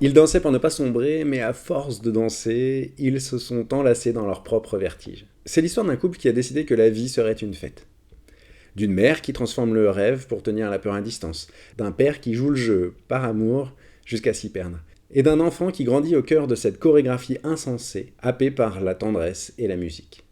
Ils dansaient pour ne pas sombrer, mais à force de danser, ils se sont enlacés dans leur propre vertige. C'est l'histoire d'un couple qui a décidé que la vie serait une fête. D'une mère qui transforme le rêve pour tenir la peur à distance. D'un père qui joue le jeu, par amour, jusqu'à s'y perdre. Et d'un enfant qui grandit au cœur de cette chorégraphie insensée, happé par la tendresse et la musique.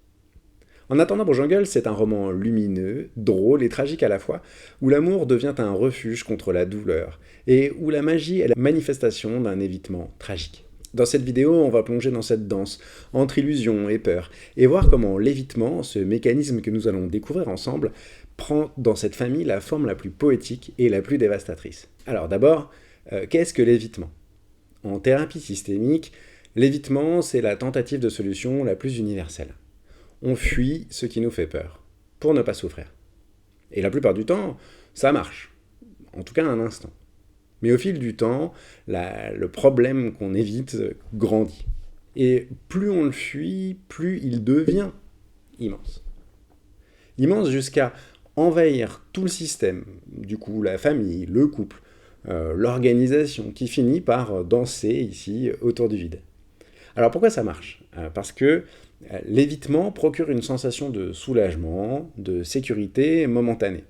En attendant Jungle, c'est un roman lumineux, drôle et tragique à la fois, où l'amour devient un refuge contre la douleur, et où la magie est la manifestation d'un évitement tragique. Dans cette vidéo, on va plonger dans cette danse, entre illusion et peur, et voir comment l'évitement, ce mécanisme que nous allons découvrir ensemble, prend dans cette famille la forme la plus poétique et la plus dévastatrice. Alors d'abord, qu'est-ce que l'évitement ? En thérapie systémique, l'évitement, c'est la tentative de solution la plus universelle. On fuit ce qui nous fait peur, pour ne pas souffrir. Et la plupart du temps, ça marche. En tout cas, un instant. Mais au fil du temps, le problème qu'on évite grandit. Et plus on le fuit, plus il devient immense. Immense jusqu'à envahir tout le système, du coup la famille, le couple, l'organisation, qui finit par danser ici autour du vide. Alors pourquoi ça marche ? Parce que l'évitement procure une sensation de soulagement, de sécurité momentanée.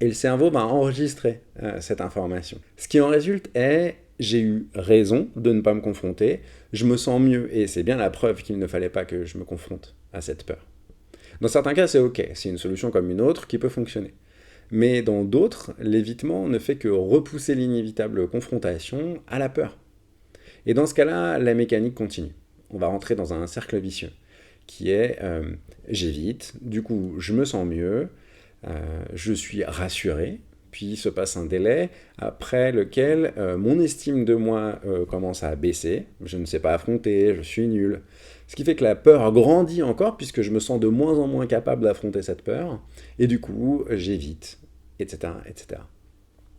Et le cerveau va enregistrer cette information. Ce qui en résulte est j'ai eu raison de ne pas me confronter, je me sens mieux, et c'est bien la preuve qu'il ne fallait pas que je me confronte à cette peur. Dans certains cas, c'est ok, c'est une solution comme une autre qui peut fonctionner. Mais dans d'autres, l'évitement ne fait que repousser l'inévitable confrontation à la peur. Et dans ce cas-là, la mécanique continue. On va rentrer dans un cercle vicieux, qui est j'évite, du coup je me sens mieux, je suis rassuré, puis se passe un délai après lequel mon estime de moi commence à baisser, je ne sais pas affronter, je suis nul. Ce qui fait que la peur grandit encore puisque je me sens de moins en moins capable d'affronter cette peur, et du coup j'évite, etc., etc.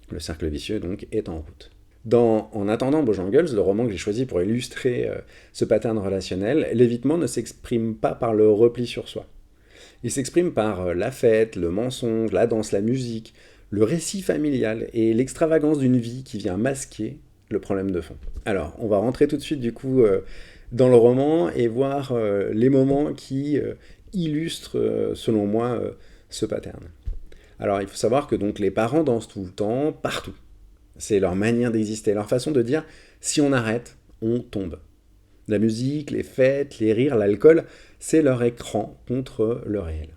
Le cercle vicieux donc est en route. En attendant Bojangles, le roman que j'ai choisi pour illustrer ce pattern relationnel, l'évitement ne s'exprime pas par le repli sur soi. Il s'exprime par la fête, le mensonge, la danse, la musique, le récit familial et l'extravagance d'une vie qui vient masquer le problème de fond. Alors, on va rentrer tout de suite du coup dans le roman et voir les moments qui illustrent, selon moi, ce pattern. Alors, il faut savoir que donc les parents dansent tout le temps, partout. C'est leur manière d'exister, leur façon de dire si on arrête, on tombe. La musique, les fêtes, les rires, l'alcool, c'est leur écran contre le réel.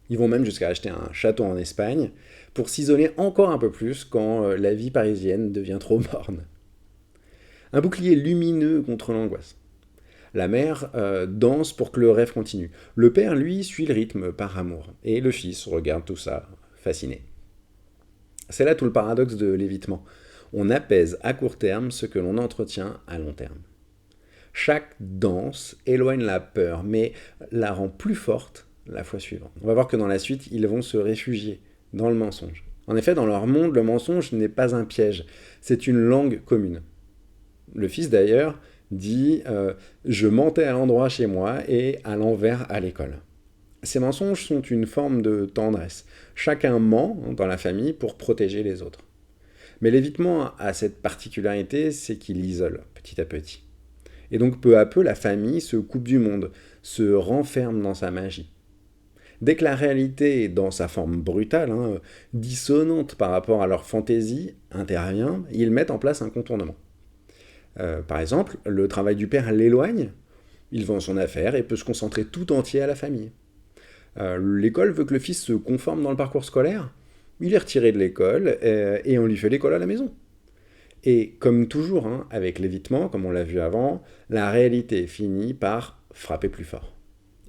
Ils vont même jusqu'à acheter un château en Espagne pour s'isoler encore un peu plus quand la vie parisienne devient trop morne. Un bouclier lumineux contre l'angoisse. La mère danse pour que le rêve continue. Le père, lui, suit le rythme par amour. Et le fils regarde tout ça, fasciné. C'est là tout le paradoxe de l'évitement. On apaise à court terme ce que l'on entretient à long terme. Chaque danse éloigne la peur, mais la rend plus forte la fois suivante. On va voir que dans la suite, ils vont se réfugier dans le mensonge. En effet, dans leur monde, le mensonge n'est pas un piège, c'est une langue commune. Le fils d'ailleurs dit je mentais à l'endroit chez moi et à l'envers à l'école. Ces mensonges sont une forme de tendresse. Chacun ment dans la famille pour protéger les autres. Mais l'évitement a cette particularité, c'est qu'il isole petit à petit. Et donc peu à peu, la famille se coupe du monde, se renferme dans sa magie. Dès que la réalité, dans sa forme brutale, dissonante par rapport à leur fantaisie, intervient, ils mettent en place un contournement. Par exemple, le travail du père l'éloigne, il vend son affaire et peut se concentrer tout entier à la famille. L'école veut que le fils se conforme dans le parcours scolaire, il est retiré de l'école et on lui fait l'école à la maison. Et comme toujours, avec l'évitement, comme on l'a vu avant, la réalité finit par frapper plus fort.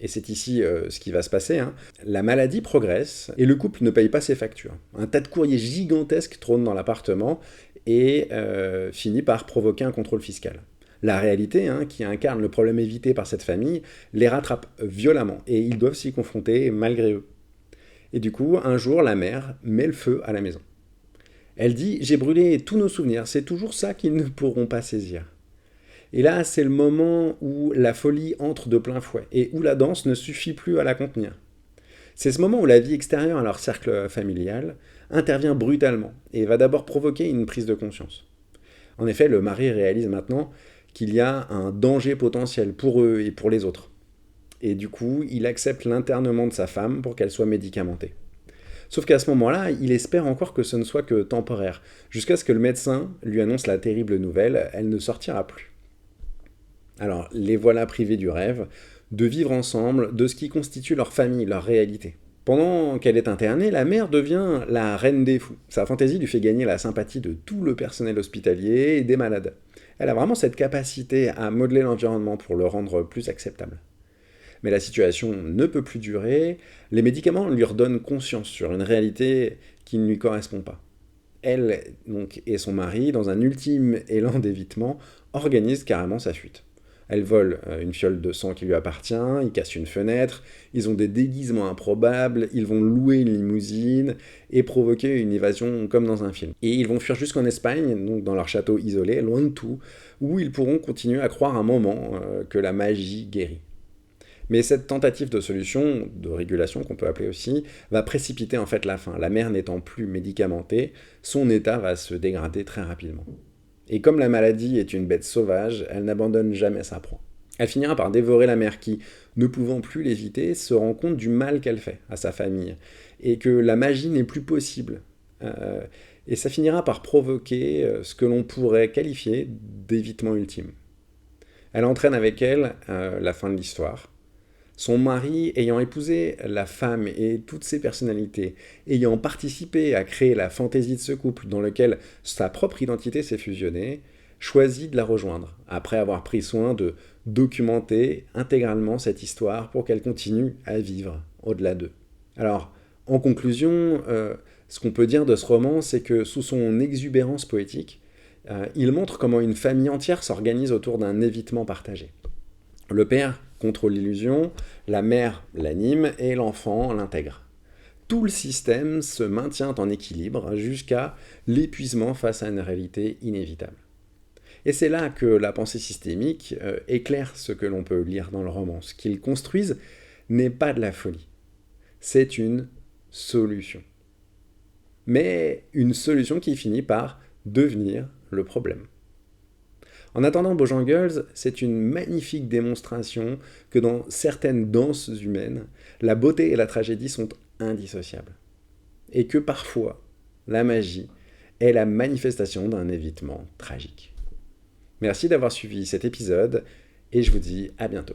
Et c'est ici ce qui va se passer. La maladie progresse et le couple ne paye pas ses factures. Un tas de courriers gigantesques trônent dans l'appartement et finit par provoquer un contrôle fiscal. La réalité, qui incarne le problème évité par cette famille, les rattrape violemment et ils doivent s'y confronter malgré eux. Et du coup, un jour, la mère met le feu à la maison. Elle dit « J'ai brûlé tous nos souvenirs, c'est toujours ça qu'ils ne pourront pas saisir. » Et là, c'est le moment où la folie entre de plein fouet et où la danse ne suffit plus à la contenir. C'est ce moment où la vie extérieure à leur cercle familial intervient brutalement et va d'abord provoquer une prise de conscience. En effet, le mari réalise maintenant qu'il y a un danger potentiel pour eux et pour les autres. Et du coup, il accepte l'internement de sa femme pour qu'elle soit médicamentée. Sauf qu'à ce moment-là, il espère encore que ce ne soit que temporaire, jusqu'à ce que le médecin lui annonce la terrible nouvelle, elle ne sortira plus. Alors, les voilà privés du rêve, de vivre ensemble, de ce qui constitue leur famille, leur réalité. Pendant qu'elle est internée, la mère devient la reine des fous. Sa fantaisie lui fait gagner la sympathie de tout le personnel hospitalier et des malades. Elle a vraiment cette capacité à modeler l'environnement pour le rendre plus acceptable. Mais la situation ne peut plus durer, les médicaments lui redonnent conscience sur une réalité qui ne lui correspond pas. Elle donc, et son mari, dans un ultime élan d'évitement, organisent carrément sa fuite. Elle vole une fiole de sang qui lui appartient, ils cassent une fenêtre, ils ont des déguisements improbables, ils vont louer une limousine et provoquer une évasion comme dans un film. Et ils vont fuir jusqu'en Espagne, donc dans leur château isolé, loin de tout, où ils pourront continuer à croire un moment que la magie guérit. Mais cette tentative de solution, de régulation qu'on peut appeler aussi, va précipiter en fait la fin. La mère n'étant plus médicamentée, son état va se dégrader très rapidement. Et comme la maladie est une bête sauvage, elle n'abandonne jamais sa proie. Elle finira par dévorer la mère qui, ne pouvant plus l'éviter, se rend compte du mal qu'elle fait à sa famille, et que la magie n'est plus possible. Et ça finira par provoquer ce que l'on pourrait qualifier d'évitement ultime. Elle entraîne avec elle la fin de l'histoire. Son mari, ayant épousé la femme et toutes ses personnalités, ayant participé à créer la fantaisie de ce couple dans lequel sa propre identité s'est fusionnée, choisit de la rejoindre, après avoir pris soin de documenter intégralement cette histoire pour qu'elle continue à vivre au-delà d'eux. Alors, en conclusion, ce qu'on peut dire de ce roman, c'est que sous son exubérance poétique, il montre comment une famille entière s'organise autour d'un évitement partagé. Le père contrôle l'illusion, la mère l'anime et l'enfant l'intègre. Tout le système se maintient en équilibre jusqu'à l'épuisement face à une réalité inévitable. Et c'est là que la pensée systémique éclaire ce que l'on peut lire dans le roman. Ce qu'ils construisent n'est pas de la folie, c'est une solution. Mais une solution qui finit par devenir le problème. En attendant Bojangles, c'est une magnifique démonstration que dans certaines danses humaines, la beauté et la tragédie sont indissociables. Et que parfois, la magie est la manifestation d'un évitement tragique. Merci d'avoir suivi cet épisode et je vous dis à bientôt.